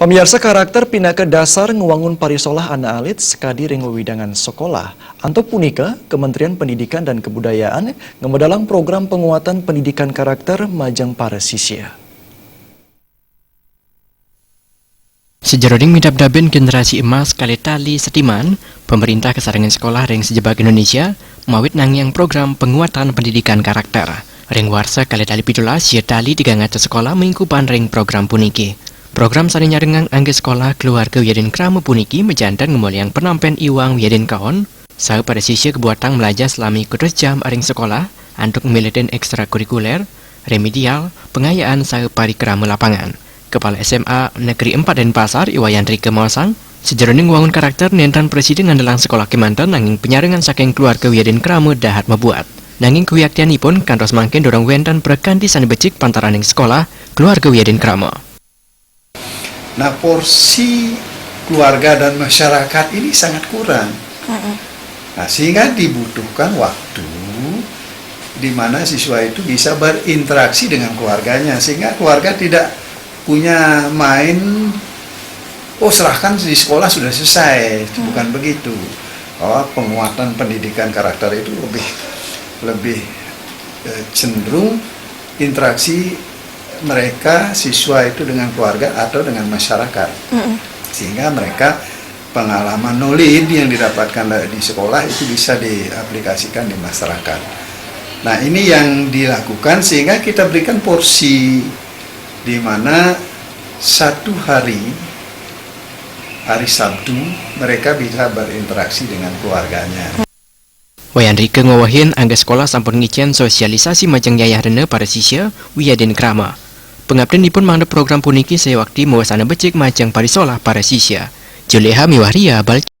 Pemirsa karakter pinaka dasar ngewangun parisolah anak alit sekadi ring wewidangan sekolah. Anto punika, Kementerian Pendidikan dan Kebudayaan ngemedalang program penguatan pendidikan karakter majang para sisya. Sejeroning midap-dabin generasi emas kali tali setiman, pemerintah kesarangan sekolah ring sejebak Indonesia mawit nangyang program penguatan pendidikan karakter. Ring warsa kali tali pitulas ya tali digangata sekolah mengikupan ring program puniki. Program saninya rengang angge sekolah keluarga Wiadin Krama puniki mejantan ngemuliang penampen iwang Wiadin kaon, saya pada sisya kebuatan belajar selama kudus jam aring sekolah untuk militen ekstrakurikuler, remedial, pengayaan saya parikrama lapangan. Kepala SMA Negeri 4 Denpasar Iwayan Rike Mawasang, sejeroning wangun karakter nentan presiden ngandelang sekolah Kemanten nanging penyarengan saking keluarga Wiadin Krama dahat membuat. Nanging kuyaktianipun kantos mangkin dorong wentan perkanti sani becik pantaraning sekolah keluarga Wiadin Krama. Nah, porsi keluarga dan masyarakat ini sangat kurang. Nah, sehingga dibutuhkan waktu di mana siswa itu bisa berinteraksi dengan keluarganya, sehingga keluarga tidak punya main, serahkan di sekolah sudah selesai. Bukan begitu. Penguatan pendidikan karakter itu lebih cenderung interaksi mereka siswa itu dengan keluarga atau dengan masyarakat, sehingga mereka pengalaman knowledge yang didapatkan di sekolah itu bisa diaplikasikan di masyarakat. Nah, ini yang dilakukan sehingga kita berikan porsi di mana satu hari Sabtu mereka bisa berinteraksi dengan keluarganya. Wayan Rike ngawahin angga sekolah sampun ngicen sosialisasi majang yayah rene para sisya Wiadin Krama. Pengabdianipun mangda program puniki sewakti mewasana becik majang parisolah para sisya. Juleha Miwahria Bal